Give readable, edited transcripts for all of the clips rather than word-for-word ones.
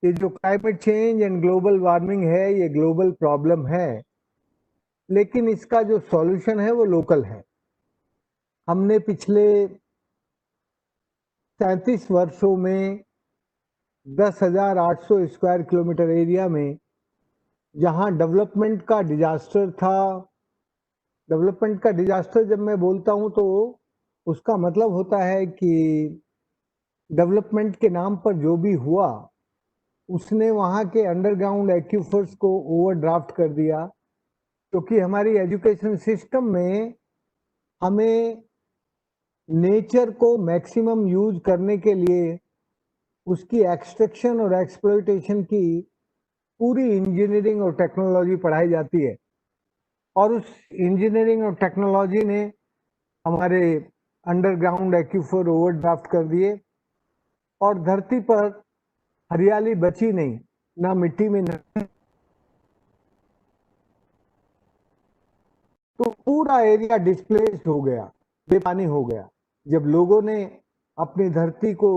ये जो climate change and global warming है, ये ग्लोबल प्रॉब्लम है, लेकिन इसका जो सॉल्यूशन है वो लोकल है। हमने पिछले 37 वर्षों में 10,800 स्क्वायर किलोमीटर एरिया में जहां डेवलपमेंट का डिजास्टर था। डेवलपमेंट का डिजास्टर जब मैं बोलता हूं तो उसका मतलब होता है कि डेवलपमेंट के नाम पर जो भी हुआ उसने वहां के अंडरग्राउंड एक्यूफर्स को ओवरड्राफ्ट कर दिया, क्योंकि हमारी एजुकेशन सिस्टम में हमें नेचर को मैक्सिमम यूज करने के लिए उसकी एक्सट्रैक्शन और एक्सप्लॉयटेशन की पूरी इंजीनियरिंग और टेक्नोलॉजी पढ़ाई जाती है। और उस इंजीनियरिंग और टेक्नोलॉजी ने हमारे अंडरग्राउंड एक्यूफर ओवरड्राफ्ट कर दिए और धरती पर हरियाली बची नहीं, ना मिट्टी में न, तो पूरा एरिया डिस्प्लेस्ड हो गया, बेपानी हो गया। जब लोगों ने अपनी धरती को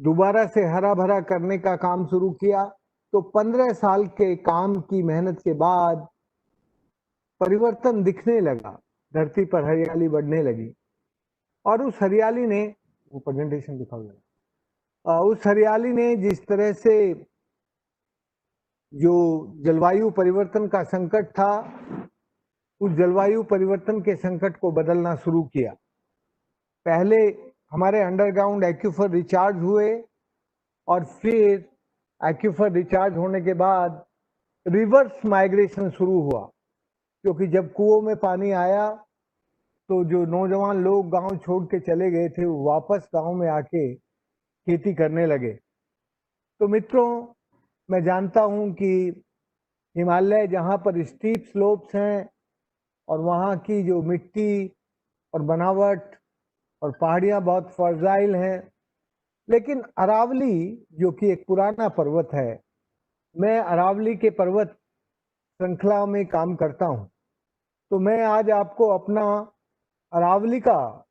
दोबारा से हरा भरा करने का काम शुरू किया तो 15 साल के काम की मेहनत के बाद परिवर्तन दिखने लगा, धरती पर हरियाली बढ़ने लगी। और उस हरियाली ने, वो प्रेजेंटेशन दिखाओ जरा, उस हरियाली ने जिस तरह से जो जलवायु परिवर्तन का संकट था, उस जलवायु परिवर्तन के संकट को बदलना शुरू किया। पहले हमारे अंडरग्राउंड एक्यूफर रिचार्ज हुए और फिर एक्यूफर रिचार्ज होने के बाद रिवर्स माइग्रेशन शुरू हुआ, क्योंकि जब कुओं में पानी आया तो जो नौजवान लोग गांव छोड़ के चले गए थे वो वापस गांव में आके खेती करने लगे। तो मित्रों, मैं जानता हूं कि हिमालय जहां पर स्टीप स्लोप्स हैं और वहां की जो मिट्टी और बनावट और पहाड़ियां बहुत फर्जाइल हैं, लेकिन अरावली जो कि एक पुराना पर्वत है, मैं अरावली के पर्वत श्रृंखला में काम करता हूं, तो मैं आज आपको अपना अरावली का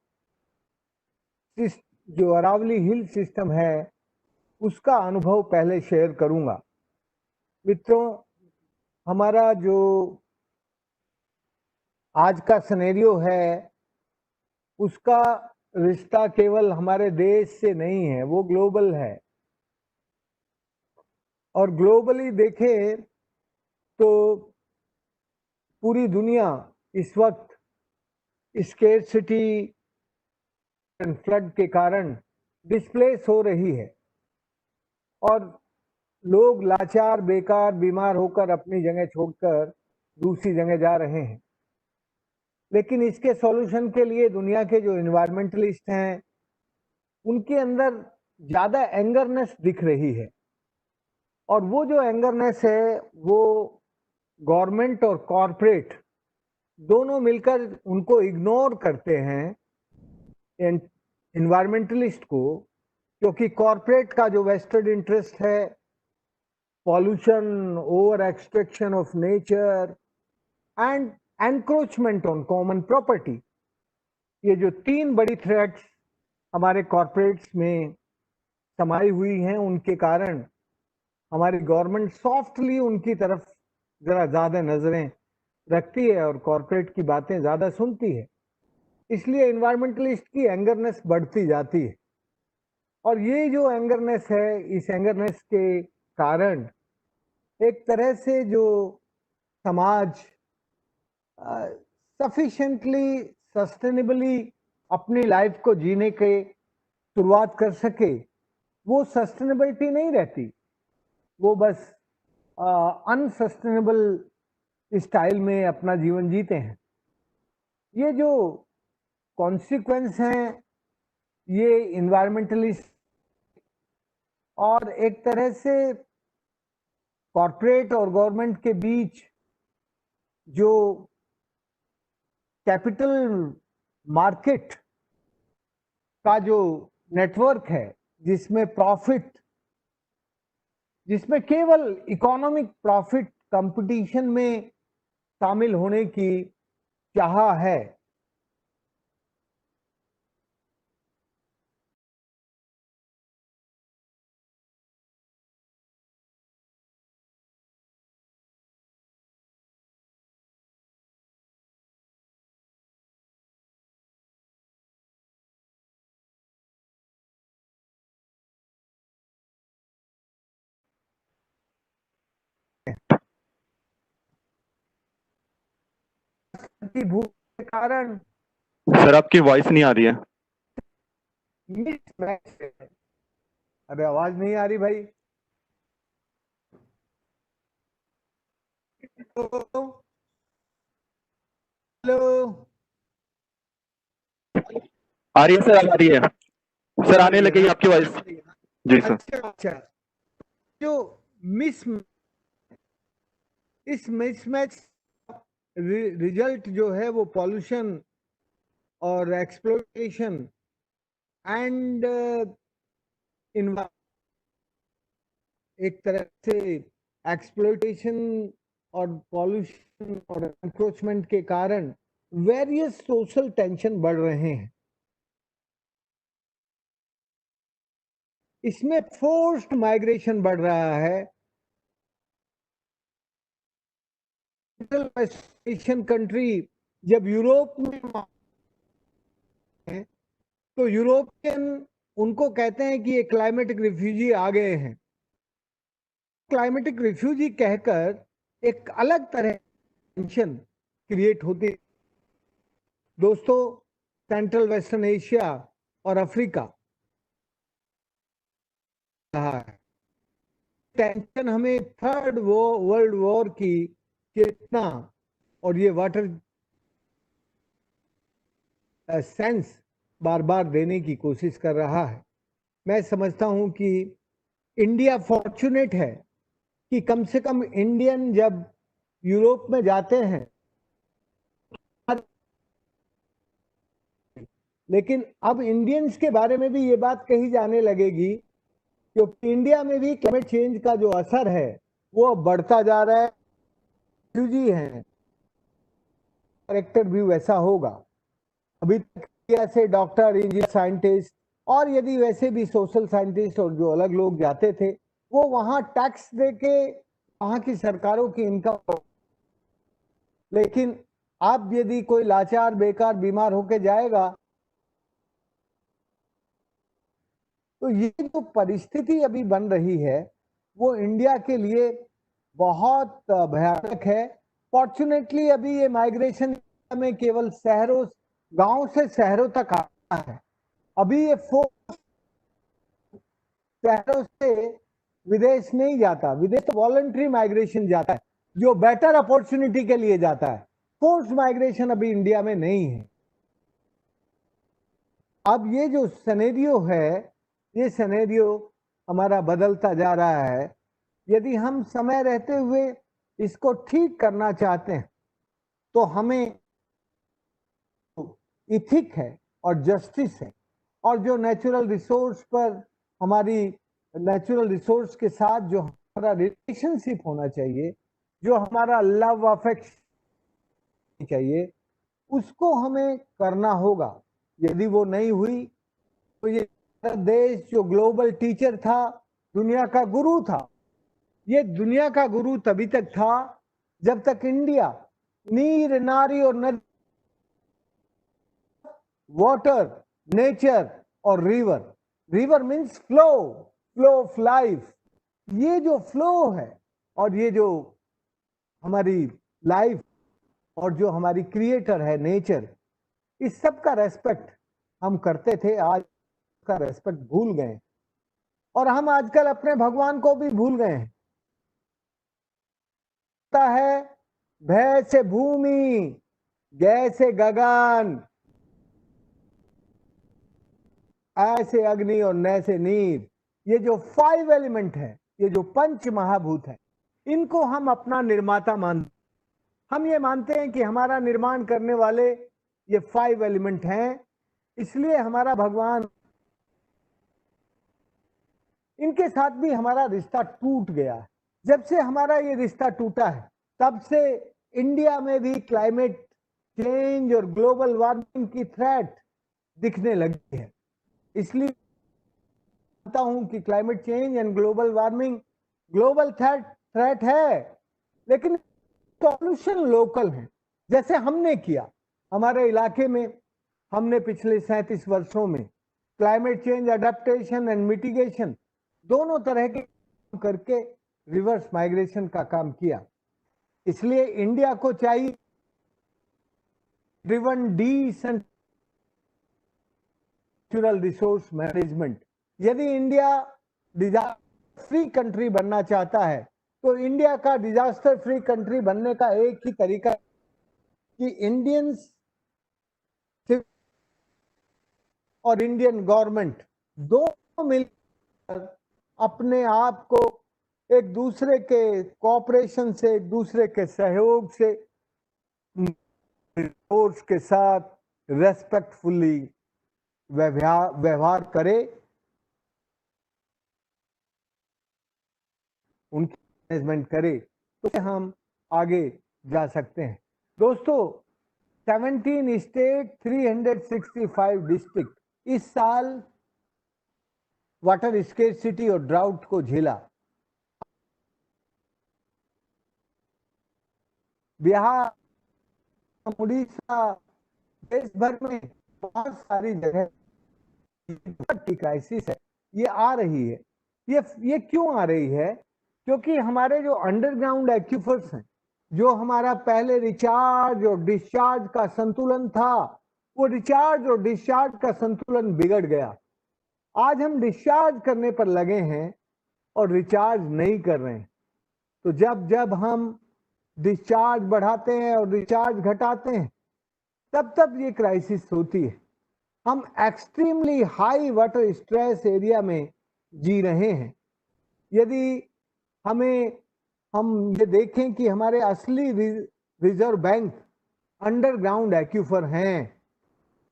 जो अरावली हिल सिस्टम है उसका अनुभव पहले शेयर करूंगा। मित्रों, हमारा जो आज का सिनेरियो है उसका रिश्ता केवल हमारे देश से नहीं है, वो ग्लोबल है। और ग्लोबली देखें तो पूरी दुनिया इस वक्त स्केर्सिटी एंड फ्लड के कारण डिस्प्लेस हो रही है और लोग लाचार, बेकार, बीमार होकर अपनी जगह छोड़कर दूसरी जगह जा रहे हैं। लेकिन इसके सॉल्यूशन के लिए दुनिया के जो इन्वायरमेंटलिस्ट हैं उनके अंदर ज्यादा एंगरनेस दिख रही है। और वो जो एंगरनेस है वो गवर्नमेंट और कॉरपोरेट दोनों मिलकर उनको इग्नोर करते हैं इन्वायरमेंटलिस्ट को, क्योंकि कॉरपोरेट का जो वेस्टेड इंटरेस्ट है, pollution, over extraction of nature and encroachment on common property, ये जो तीन बड़ी थ्रेट्स हमारे कॉरपोरेट्स में समाई हुई हैं, उनके कारण हमारी गवर्नमेंट सॉफ्टली उनकी तरफ जरा ज्यादा नजरें रखती है और कॉरपोरेट की बातें ज्यादा सुनती है। इसलिए इन्वायरमेंटलिस्ट की एंगरनेस बढ़ती जाती है। और ये जो एंगरनेस है, इस एंगरनेस के कारण एक तरह से जो समाज सफिशिएंटली सस्टेनेबली अपनी लाइफ को जीने के शुरुआत कर सके, वो सस्टेनेबिलिटी नहीं रहती, वो बस अनसस्टेनेबल स्टाइल में अपना जीवन जीते हैं। ये जो कॉन्सिक्वेंस हैं, ये इन्वायरमेंटलिस्ट और एक तरह से कॉरपोरेट और गवर्नमेंट के बीच जो कैपिटल मार्केट का जो नेटवर्क है, जिसमें प्रॉफिट, जिसमें केवल इकोनॉमिक प्रॉफिट कंपटीशन में शामिल होने की चाह है, बढ़ती भूख के कारण सर आपकी वॉइस नहीं आ रही है। मिसमैच है। अरे आवाज नहीं आ रही भाई। हेलो, आ रही है सर, अब आ रही है सर, आ आने रही है लगी ना? आपकी वॉइस। जी सर। अच्छा अच्छा। जो मिस इस मिसमैच रिजल्ट जो है वो पॉल्यूशन और एक्सप्लोइटेशन एंड एक तरह से एक्सप्लोइटेशन और पॉल्यूशन और एनक्रोचमेंट के कारण वेरियस सोशल टेंशन बढ़ रहे हैं। इसमें फोर्स्ड माइग्रेशन बढ़ रहा है। एशियन कंट्री जब यूरोप में है, तो यूरोपियन उनको कहते हैं कि ये क्लाइमेटिक रिफ्यूजी आ गए हैं। क्लाइमेटिक रिफ्यूजी कहकर एक अलग तरह टेंशन क्रिएट होती। दोस्तों, सेंट्रल वेस्टर्न एशिया और अफ्रीका रहा है। टेंशन हमें थर्ड वर्ल्ड वॉर की चेतना और ये वाटर सेंस बार बार देने की कोशिश कर रहा है। मैं समझता हूं कि इंडिया फॉर्चुनेट है कि कम से कम इंडियन जब यूरोप में जाते हैं, लेकिन अब इंडियंस के बारे में भी ये बात कही जाने लगेगी क्योंकि इंडिया में भी क्लाइमेट चेंज का जो असर है वो अब बढ़ता जा रहा है। रिफ्यूजी हैं, करेक्टर भी वैसा होगा। अभी तक ऐसे डॉक्टर, इंजीनियर, साइंटिस्ट और यदि वैसे भी सोशल साइंटिस्ट और जो अलग लोग जाते थे वो वहां टैक्स देके वहां की सरकारों की इनकम। लेकिन अब यदि कोई लाचार बेकार बीमार होके जाएगा तो ये जो परिस्थिति अभी बन रही है वो इंडिया के लिए बहुत भयानक है। फॉर्चुनेटली अभी ये माइग्रेशन में केवल शहरों, गांव से शहरों तक आता है। अभी ये शहरों से विदेश नहीं जाता। विदेश तो वॉलंटरी माइग्रेशन जाता है जो बेटर अपॉर्चुनिटी के लिए जाता है। फोर्स माइग्रेशन अभी इंडिया में नहीं है। अब ये जो सिनेरियो है, ये सिनेरियो हमारा बदलता जा रहा है। यदि हम समय रहते हुए इसको ठीक करना चाहते हैं तो हमें इथिक है और जस्टिस है और जो नेचुरल रिसोर्स पर हमारी नेचुरल रिसोर्स के साथ जो हमारा रिलेशनशिप होना चाहिए, जो हमारा लव अफेक्शन चाहिए, उसको हमें करना होगा। यदि वो नहीं हुई तो ये देश जो ग्लोबल टीचर था, दुनिया का गुरु था, ये दुनिया का गुरु तभी तक था जब तक इंडिया नीर, नारी और नदी, वाटर, नेचर और river, river means flow, flow of life, ये जो फ्लो है और ये जो हमारी लाइफ और जो हमारी क्रिएटर है नेचर, इस सब का रेस्पेक्ट हम करते थे। आज का रेस्पेक्ट भूल गए और हम आजकल अपने भगवान को भी भूल गए हैं। है भय से भूमि, जय से गगन, ऐसे अग्नि और नय से नीर, ये जो 5 एलिमेंट है, ये जो पंच महाभूत है, इनको हम अपना निर्माता मानते। हम ये मानते हैं कि हमारा निर्माण करने वाले ये 5 एलिमेंट हैं, इसलिए हमारा भगवान, इनके साथ भी हमारा रिश्ता टूट गया है। जब से हमारा ये रिश्ता टूटा है तब से इंडिया में भी क्लाइमेट चेंज और ग्लोबल वार्मिंग की थ्रेट दिखने लगी है। इसलिए मानता हूं कि climate change and global warming global threat है, लेकिन सॉल्यूशन लोकल है। जैसे हमने किया हमारे इलाके में, हमने पिछले 37 वर्षों में climate change adaptation and mitigation दोनों तरह के करके रिवर्स माइग्रेशन का काम किया। इसलिए इंडिया को चाहिए ड्रिवन नेचुरल रिसोर्स मैनेजमेंट। यदि इंडिया डिजास्टर फ्री कंट्री बनना चाहता है तो इंडिया का डिजास्टर फ्री कंट्री बनने का एक ही तरीका कि इंडियंस और इंडियन गवर्नमेंट दोनों मिलकर अपने आप को एक दूसरे के कोऑपरेशन से, एक दूसरे के सहयोग से, फोर्स के साथ रेस्पेक्टफुली व्यवहार करे, उनकी मैनेजमेंट करे, तो हम आगे जा सकते हैं। दोस्तों, 17 स्टेट, 365 डिस्ट्रिक्ट इस साल वाटर स्केर्सिटी और ड्राउट को झेला। बिहार, उड़ीसा, देश भर में बहुत सारी जगह की क्राइसिस है, ये आ रही है। ये क्यों आ रही है? क्योंकि हमारे जो अंडरग्राउंड एक्यूफर्स हैं, जो हमारा पहले रिचार्ज और डिस्चार्ज का संतुलन था, वो रिचार्ज और डिस्चार्ज का संतुलन बिगड़ गया। आज हम डिस्चार्ज करने पर लगे हैं और रिचार्ज नहीं कर रहे हैं। तो जब जब हम डिस्चार्ज बढ़ाते हैं और रिचार्ज घटाते हैं, तब तब ये क्राइसिस होती है। हम extremely high water stress area में जी रहे हैं। यदि हम ये देखें कि हमारे असली रिजर्व बैंक अंडरग्राउंड एक्यूफर हैं।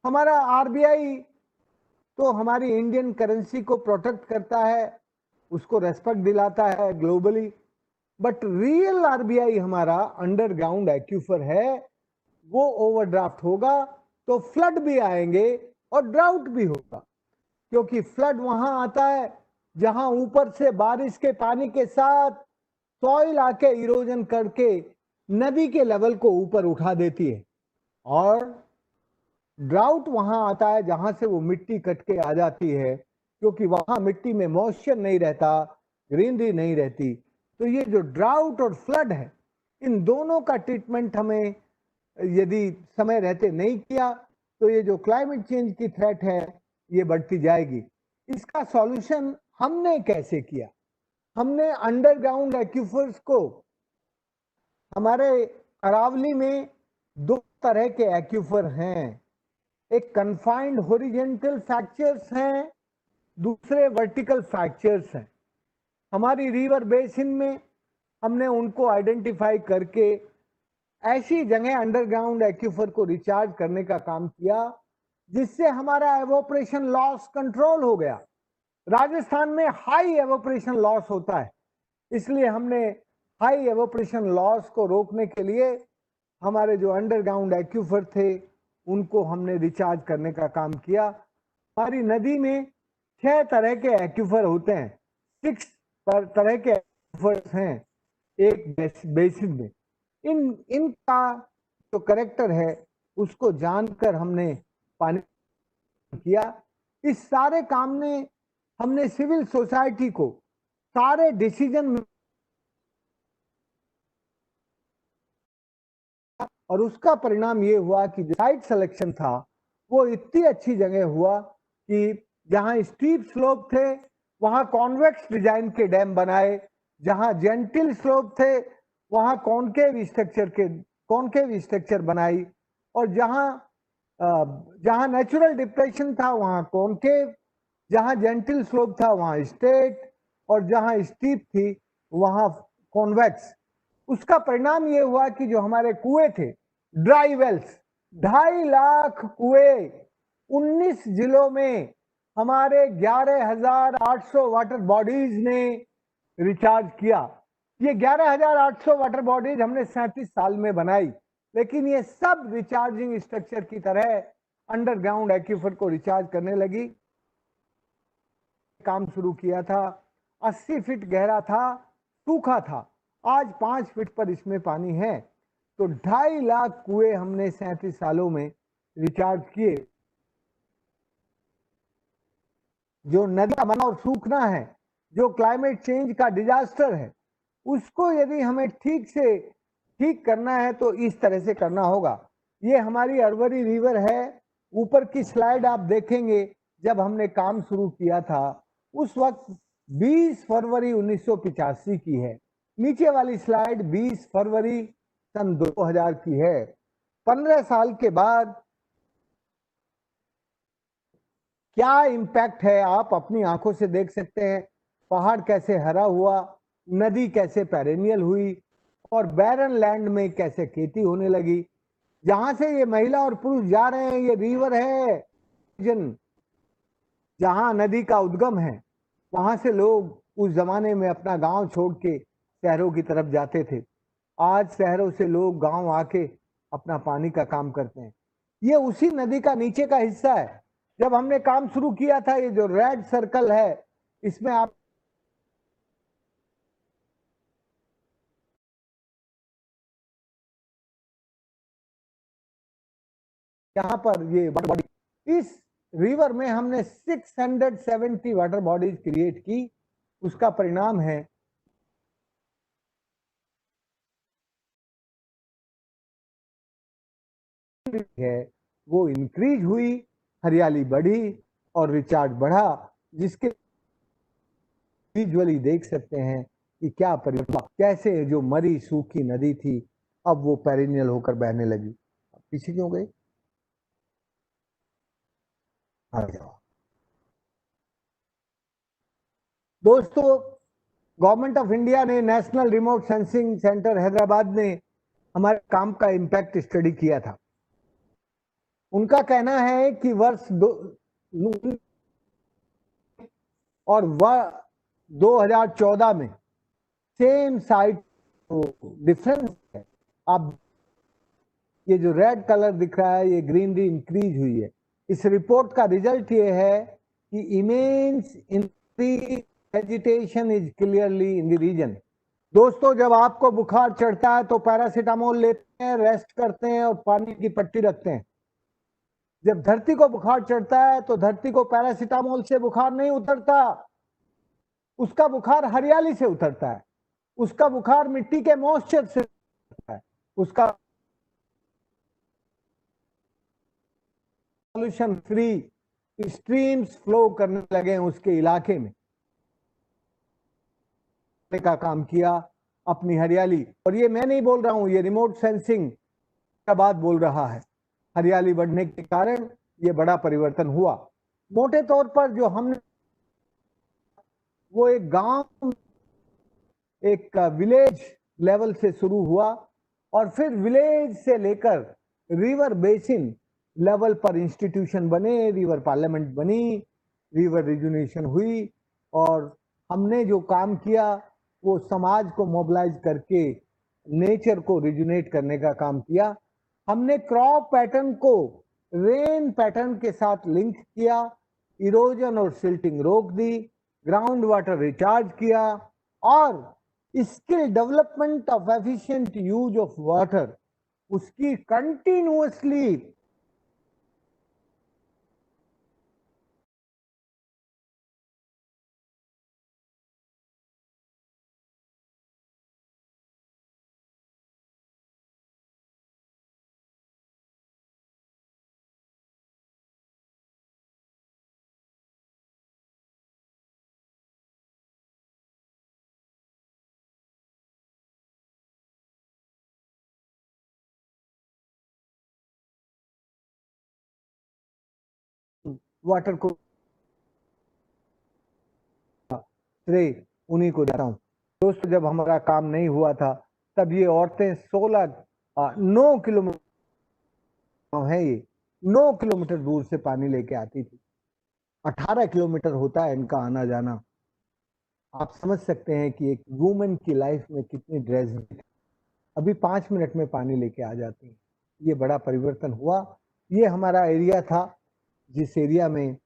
हमारा आरबीआई तो हमारी इंडियन करेंसी को प्रोटेक्ट करता है, उसको रेस्पेक्ट दिलाता है ग्लोबली, बट रियल आरबीआई हमारा अंडरग्राउंड एक्यूफर है। वो ओवरड्राफ्ट होगा तो फ्लड भी आएंगे और ड्राउट भी होगा, क्योंकि फ्लड वहां आता है जहां ऊपर से बारिश के पानी के साथ सॉइल आके इरोजन करके नदी के लेवल को ऊपर उठा देती है, और ड्राउट वहां आता है जहां से वो मिट्टी कट के आ जाती है, क्योंकि वहां मिट्टी में मॉइस्चर नहीं रहता, ग्रीनरी नहीं रहती। तो ये जो ड्राउट और फ्लड है, इन दोनों का ट्रीटमेंट हमें यदि समय रहते नहीं किया तो ये जो क्लाइमेट चेंज की थ्रेट है ये बढ़ती जाएगी। इसका सॉल्यूशन हमने कैसे किया? हमने अंडरग्राउंड एक्यूफर्स को, हमारे अरावली में दो तरह के एक्यूफर हैं, एक कन्फाइंड हॉरिजॉन्टल फ्रैक्चर्स हैं, दूसरे वर्टिकल फ्रैक्चर्स हैं। हमारी रिवर बेसिन में हमने उनको आइडेंटिफाई करके ऐसी जगह अंडरग्राउंड एक्यूफर को रिचार्ज करने का काम किया जिससे हमारा एवोपरेशन लॉस कंट्रोल हो गया। राजस्थान में हाई एवोपरेशन लॉस होता है, इसलिए हमने हाई एवोपरेशन लॉस को रोकने के लिए हमारे जो अंडरग्राउंड एक्यूफर थे उनको हमने रिचार्ज करने का काम किया। हमारी नदी में 6 तरह के एक्यूफर होते हैं, 6 तरह के एक्यूफर्स हैं एक बेसिन में। इनका जो करेक्टर है उसको जानकर हमने पानी किया। इस सारे काम में हमने सिविल सोसाइटी को सारे डिसीजन, और उसका परिणाम ये हुआ कि जो साइट सिलेक्शन था वो इतनी अच्छी जगह हुआ कि जहां स्टीप स्लोप थे वहां कॉन्वेक्स डिजाइन के डैम बनाए, जहां जेंटिल स्लोप थे वहां कॉनकेव स्ट्रक्चर बनाई, और जहां नेचुरल डिप्रेशन था वहां कॉनकेव, जहां जेंटिल स्लोप था वहां स्ट्रेट, और जहां स्टीप थी वहां कॉन्वेक्स। उसका परिणाम ये हुआ कि जो हमारे कुएं थे, ड्राई वेल्स, 2.5 लाख कुएं 19 जिलों में हमारे 11,800 वाटर बॉडीज ने रिचार्ज किया। ये 11,800 वाटर बॉडीज हमने 37 साल में बनाई, लेकिन ये सब रिचार्जिंग स्ट्रक्चर की तरह अंडरग्राउंड एक्यूफर को रिचार्ज करने लगी। काम शुरू किया था, 80 फीट गहरा था, सूखा था, आज 5 फीट पर इसमें पानी है। तो 2.5 लाख कुएं हमने 37 सालों में रिचार्ज किए। जो नदी का बना और सूखना है, जो क्लाइमेट चेंज का डिजास्टर है, उसको यदि हमें ठीक करना है तो इस तरह से करना होगा। ये हमारी अरवरी रिवर है। ऊपर की स्लाइड आप देखेंगे, जब हमने काम शुरू किया था उस वक्त 20 फरवरी 1985 की है। नीचे वाली स्लाइड 20 फरवरी सन 2000 की है। 15 साल के बाद क्या इम्पैक्ट है आप अपनी आंखों से देख सकते हैं। पहाड़ कैसे हरा हुआ, नदी कैसे पेरेनियल हुई और बैरन लैंड में कैसे खेती होने लगी। जहां से ये महिला और पुरुष जा रहे हैं, ये रिवर है जहां नदी का उद्गम है। वहां से लोग उस जमाने में अपना गांव छोड़ के शहरों की तरफ जाते थे। आज शहरों से लोग गांव आके अपना पानी का काम करते हैं। ये उसी नदी का नीचे का हिस्सा है। जब हमने काम शुरू किया था, ये जो रेड सर्कल है, इसमें आप यहाँ पर ये वाटर बॉडी, इस रिवर में हमने 670 वाटर बॉडीज क्रिएट की। उसका परिणाम है वो इंक्रीज हुई, हरियाली बढ़ी और रिचार्ज बढ़ा, जिसके विजुअली देख सकते हैं कि क्या परिवर्तन, कैसे जो मरी सूखी नदी थी अब वो पेरिनियल होकर बहने लगी। पीछे क्यों गए? आ जाओ दोस्तों। गवर्नमेंट ऑफ इंडिया ने, national remote sensing centre Hyderabad ने हमारे काम का इम्पैक्ट स्टडी किया था। उनका कहना है कि वर्ष और 2014 में सेम साइट डिफरेंस है। आप ये जो रेड कलर दिख रहा है, ये ग्रीनरी इंक्रीज हुई है। इस रिपोर्ट का रिजल्ट ये है कि immense increase vegetation is clearly in the region. दोस्तों, जब आपको बुखार चढ़ता है तो पैरासीटामोल लेते हैं, रेस्ट करते हैं और पानी की पट्टी रखते हैं। जब धरती को बुखार चढ़ता है तो धरती को पैरासीटामोल से बुखार नहीं उतरता, उसका बुखार हरियाली से उतरता है, उसका बुखार मिट्टी के मॉइस्चर से उतरता है, उसका पॉल्यूशन फ्री स्ट्रीम्स फ्लो करने लगे उसके इलाके में का काम किया, अपनी हरियाली। और ये मैं नहीं बोल रहा हूं, ये रिमोट सेंसिंग का बात बोल रहा है। हरियाली बढ़ने के कारण ये बड़ा परिवर्तन हुआ। मोटे तौर पर जो हमने, वो एक गांव, एक विलेज लेवल से शुरू हुआ और फिर विलेज से लेकर रिवर बेसिन लेवल पर इंस्टीट्यूशन बने, रिवर पार्लियामेंट बनी, रिवर रिजुनेशन हुई और हमने जो काम किया वो समाज को मोबिलाइज करके नेचर को रिजुनेट करने का काम किया। हमने क्रॉप पैटर्न को रेन पैटर्न के साथ लिंक किया, इरोजन और सिल्टिंग रोक दी, ग्राउंड वाटर रिचार्ज किया और skill development of efficient use of water, उसकी कंटिन्यूअसली वाटर को श्रेय उन्हीं को देता हूं। दोस्तों, जब हमारा काम नहीं हुआ था तब ये औरतें 9 किलोमीटर है, ये 9 किलोमीटर दूर से पानी लेके आती थी। 18 किलोमीटर होता है इनका आना जाना। आप समझ सकते हैं कि एक वुमेन की लाइफ में कितनी ड्रेस, अभी 5 मिनट में पानी लेके आ जाती है। ये बड़ा परिवर्तन हुआ। ये हमारा एरिया था जिस एरिया में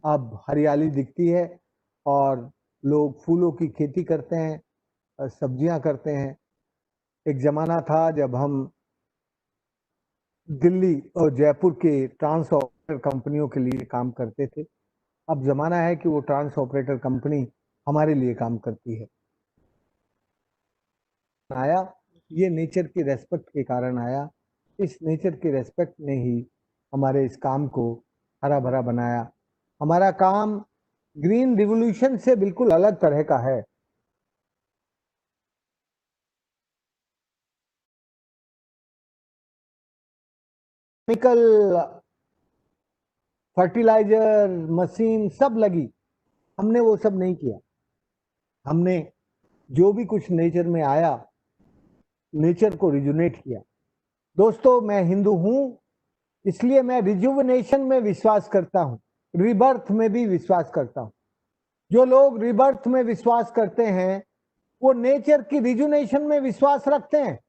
अब हरियाली दिखती है और लोग फूलों की खेती करते हैं, सब्जियां करते हैं। एक जमाना था जब हम दिल्ली और जयपुर के ट्रांस ऑपरेटर कंपनियों के लिए काम करते थे। अब जमाना है कि वो ट्रांस ऑपरेटर कंपनी हमारे लिए काम करती है। आया, ये नेचर की रेस्पेक्ट के कारण आया। इस नेचर की रेस्पेक्ट ने ही हमारे इस काम को हरा भरा बनाया। हमारा काम ग्रीन रिवॉल्यूशन से बिल्कुल अलग तरह का है। केमिकल फर्टिलाइजर मशीन सब लगी, हमने वो सब नहीं किया। हमने जो भी कुछ नेचर में आया, नेचर को रिजुनेट किया। दोस्तों, मैं हिंदू हूं, इसलिए मैं रिजुविनेशन में विश्वास करता हूं, रिबर्थ में भी विश्वास करता हूं। जो लोग रिबर्थ में विश्वास करते हैं वो नेचर की रिजुनेशन में विश्वास रखते हैं,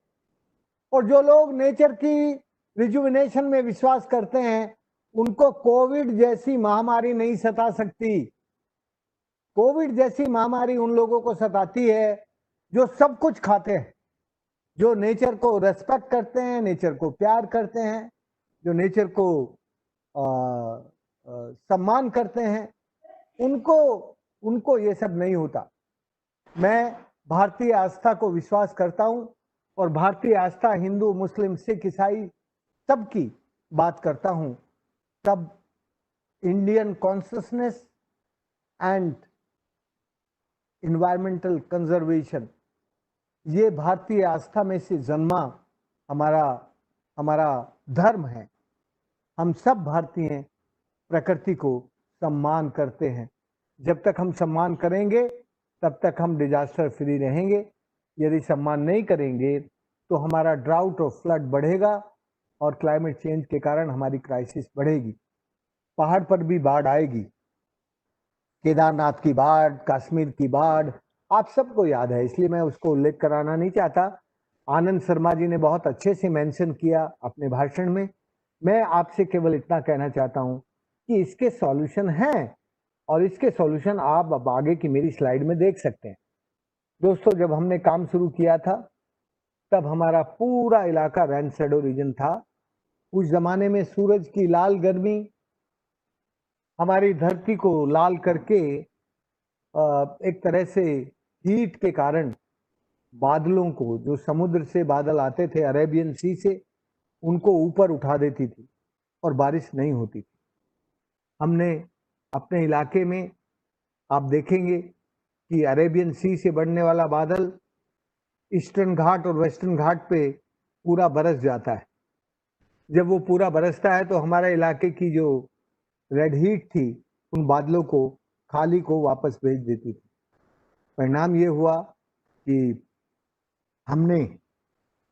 और जो लोग नेचर की रिजुविनेशन में विश्वास करते हैं उनको कोविड जैसी महामारी नहीं सता सकती। कोविड जैसी महामारी उन लोगों को सताती है जो सब कुछ खाते हैं, जो नेचर को रेस्पेक्ट करते हैं, नेचर को प्यार करते हैं, जो नेचर को सम्मान करते हैं, उनको उनको ये सब नहीं होता। मैं भारतीय आस्था को विश्वास करता हूं, और भारतीय आस्था हिंदू मुस्लिम सिख ईसाई सबकी बात करता हूं। तब Indian consciousness and environmental conservation, ये भारतीय आस्था में से जन्मा हमारा हमारा धर्म है। हम सब भारतीय प्रकृति को सम्मान करते हैं। जब तक हम सम्मान करेंगे तब तक हम डिजास्टर फ्री रहेंगे। यदि सम्मान नहीं करेंगे तो हमारा ड्राउट और फ्लड बढ़ेगा, और क्लाइमेट चेंज के कारण हमारी क्राइसिस बढ़ेगी। पहाड़ पर भी बाढ़ आएगी, केदारनाथ की बाढ़, कश्मीर की बाढ़, आप सबको याद है, इसलिए मैं उसको उल्लेख कराना नहीं चाहता। आनंद शर्मा जी ने बहुत अच्छे से मेंशन किया अपने भाषण में। मैं आपसे केवल इतना कहना चाहता हूं कि इसके सॉल्यूशन हैं, और इसके सॉल्यूशन आप अब आगे की मेरी स्लाइड में देख सकते हैं। दोस्तों, जब हमने काम शुरू किया था तब हमारा पूरा इलाका रेन शैडो रीजन था। उस जमाने में सूरज की लाल गर्मी हमारी धरती को लाल करके एक तरह से हीट के कारण बादलों को, जो समुद्र से बादल आते थे अरेबियन सी से, उनको ऊपर उठा देती थी और बारिश नहीं होती थी। हमने अपने इलाके में, आप देखेंगे कि अरेबियन सी से बढ़ने वाला बादल ईस्टर्न घाट और वेस्टर्न घाट पे पूरा बरस जाता है। जब वो पूरा बरसता है तो हमारे इलाके की जो रेड हीट थी उन बादलों को, खाली को वापस भेज देती थी। परिणाम ये हुआ कि हमने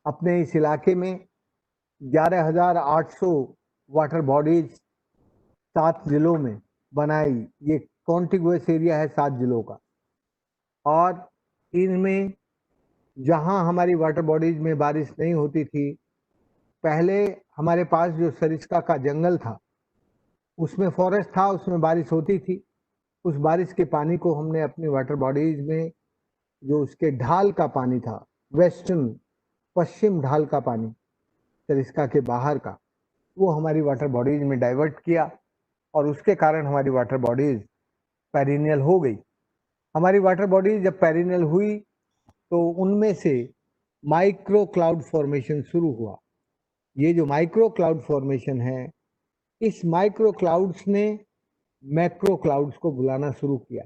अपने इस इलाके में 11,800 वाटर बॉडीज 7 जिलों में बनाई। ये कॉन्टिगुअस एरिया है 7 जिलों का, और इनमें जहां हमारी वाटर बॉडीज में बारिश नहीं होती थी, पहले हमारे पास जो सरिस्का का जंगल था उसमें फॉरेस्ट था, उसमें बारिश होती थी। उस बारिश के पानी को हमने अपनी वाटर बॉडीज में, जो उसके ढाल का पानी था, वेस्टर्न पश्चिम ढाल का पानी सरिस्का के बाहर का, वो हमारी वाटर बॉडीज में डाइवर्ट किया, और उसके कारण हमारी वाटर बॉडीज पेरिनियल हो गई। हमारी वाटर बॉडीज जब पेरिनियल हुई तो उनमें से माइक्रो क्लाउड फॉर्मेशन शुरू हुआ। ये जो माइक्रो क्लाउड फॉर्मेशन है, इस माइक्रो क्लाउड्स ने मैक्रो क्लाउड्स को बुलाना शुरू किया।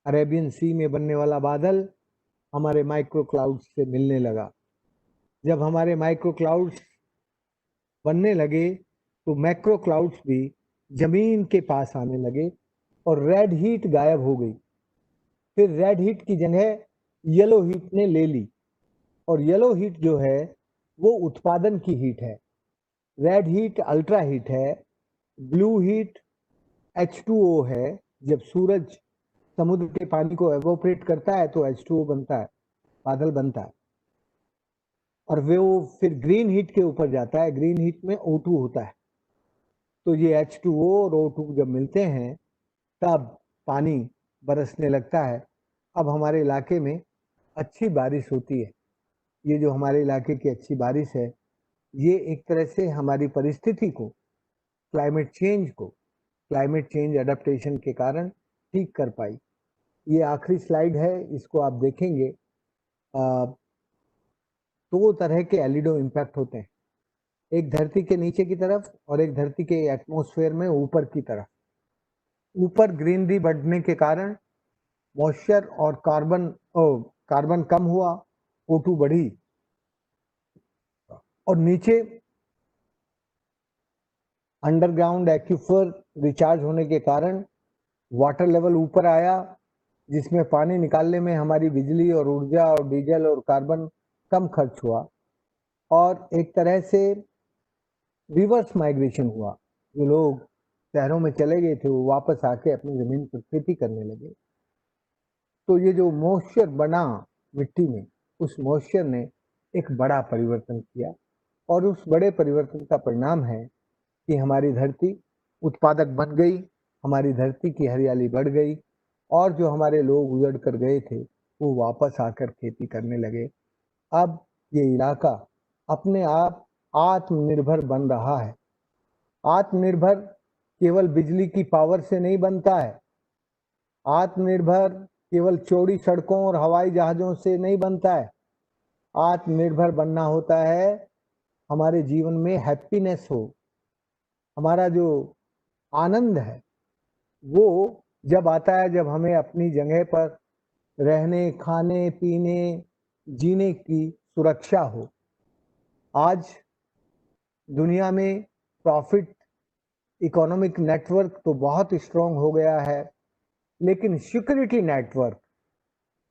अरेबियन सी में बनने वाला बादल हमारे माइक्रो क्लाउड्स से मिलने लगा। जब हमारे माइक्रो क्लाउड्स बनने लगे तो मैक्रो क्लाउड्स भी जमीन के पास आने लगे, और रेड हीट गायब हो गई। फिर रेड हीट की जगह येलो हीट ने ले ली, और येलो हीट जो है वो उत्पादन की हीट है। रेड हीट अल्ट्रा हीट है, ब्लू हीट H2O है। जब सूरज समुद्र के पानी को एवोपरेट करता है तो H2O बनता है, बादल बनता है, और वो फिर ग्रीन हीट के ऊपर जाता है। ग्रीन हीट में O2 होता है। तो ये H2O और O2 जब मिलते हैं तब पानी बरसने लगता है। अब हमारे इलाके में अच्छी बारिश होती है। ये जो हमारे इलाके की अच्छी बारिश है, ये एक तरह से हमारी परिस्थिति को, क्लाइमेट चेंज एडेप्टेशन के कारण ठीक कर पाई। ये आखिरी स्लाइड है, इसको आप देखेंगे। 2 तरह के एलिडो इम्पैक्ट होते हैं। एक धरती के नीचे की तरफ और एक धरती के एटमॉस्फेयर में ऊपर की तरफ। ऊपर ग्रीनरी बढ़ने के कारण मॉइस्चर और कार्बन कम हुआ, O2 बढ़ी, और नीचे अंडरग्राउंड एक्यूफर रिचार्ज होने के कारण वाटर लेवल ऊपर आया, जिसमें पानी निकालने में हमारी बिजली और ऊर्जा और डीजल और कार्बन कम खर्च हुआ, और एक तरह से रिवर्स माइग्रेशन हुआ। जो लोग शहरों में चले गए थे वो वापस आके अपनी जमीन पर खेती करने लगे। तो ये जो मॉइस्चर बना मिट्टी में, उस मॉइस्चर ने एक बड़ा परिवर्तन किया, और उस बड़े परिवर्तन का परिणाम है कि हमारी धरती उत्पादक बन गई, हमारी धरती की हरियाली बढ़ गई, और जो हमारे लोग उजड़ कर गए थे वो वापस आकर खेती करने लगे। अब ये इलाका अपने आप आत्मनिर्भर बन रहा है। आत्मनिर्भर केवल बिजली की पावर से नहीं बनता है, आत्मनिर्भर केवल चौड़ी सड़कों और हवाई जहाजों से नहीं बनता है। आत्मनिर्भर बनना होता है हमारे जीवन में हैप्पीनेस हो, हमारा जो आनंद है वो जब आता है, जब हमें अपनी जगह पर रहने, खाने, पीने, जीने की सुरक्षा हो। आज दुनिया में प्रॉफिट इकोनॉमिक नेटवर्क तो बहुत स्ट्रांग हो गया है, लेकिन security network,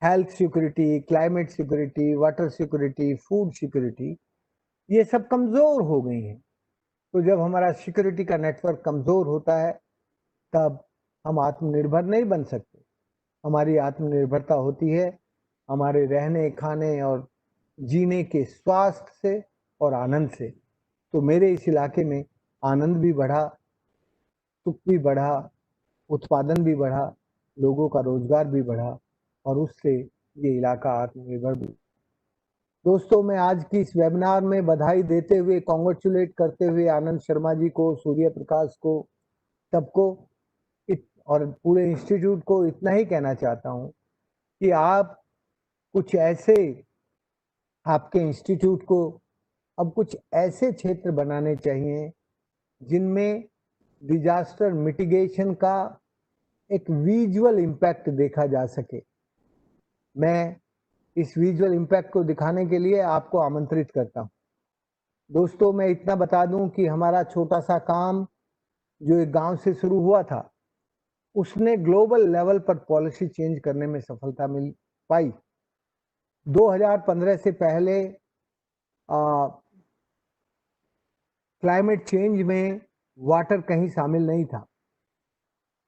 health security, climate security, water security, food security, ये सब कमजोर हो गई हैं। तो जब हमारा सिक्योरिटी का नेटवर्क कमजोर होता है तब हम आत्मनिर्भर नहीं बन सकते। हमारी आत्मनिर्भरता होती है हमारे रहने, खाने और जीने के स्वास्थ्य से और आनंद से। तो मेरे इस इलाके में आनंद भी बढ़ा, सुख भी बढ़ा, उत्पादन भी बढ़ा, लोगों का रोजगार भी बढ़ा, और उससे ये इलाका आत्मनिर्भर भी। दोस्तों, मैं आज की इस वेबिनार में बधाई देते हुए, कॉन्ग्रेचुलेट करते हुए आनंद शर्मा जी को, सूर्य प्रकाश को, सबको और पूरे इंस्टीट्यूट को इतना ही कहना चाहता हूं कि आप कुछ ऐसे, आपके इंस्टीट्यूट को अब कुछ ऐसे क्षेत्र बनाने चाहिए जिनमें डिजास्टर मिटिगेशन का एक विजुअल इम्पैक्ट देखा जा सके। मैं इस विजुअल इम्पैक्ट को दिखाने के लिए आपको आमंत्रित करता हूं। दोस्तों, मैं इतना बता दूं कि हमारा छोटा सा काम जो एक गांव से शुरू हुआ था, उसने ग्लोबल लेवल पर पॉलिसी चेंज करने में सफलता मिल पाई। 2015 से पहले क्लाइमेट चेंज में वाटर कहीं शामिल नहीं था।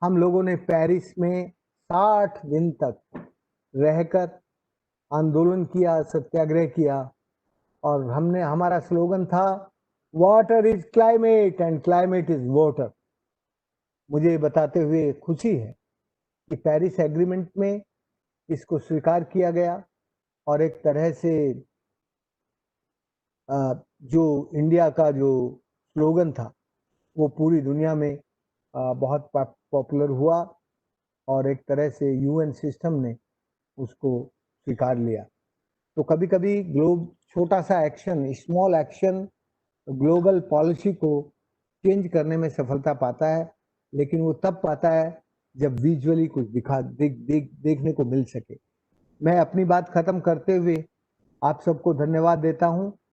हम लोगों ने पेरिस में 60 दिन तक रहकर आंदोलन किया, सत्याग्रह किया, और हमारा स्लोगन था water is climate and climate is water. मुझे ये बताते हुए खुशी है कि पेरिस एग्रीमेंट में इसको स्वीकार किया गया, और एक तरह से जो इंडिया का जो स्लोगन था वो पूरी दुनिया में बहुत पॉपुलर हुआ, और एक तरह से यूएन सिस्टम ने उसको स्वीकार लिया। तो कभी कभी छोटा सा action, small action global policy को चेंज करने में सफलता पाता है, लेकिन वो तब पाता है जब विजुअली कुछ देखने को मिल सके। मैं अपनी बात खत्म करते हुए आप सबको धन्यवाद देता हूं।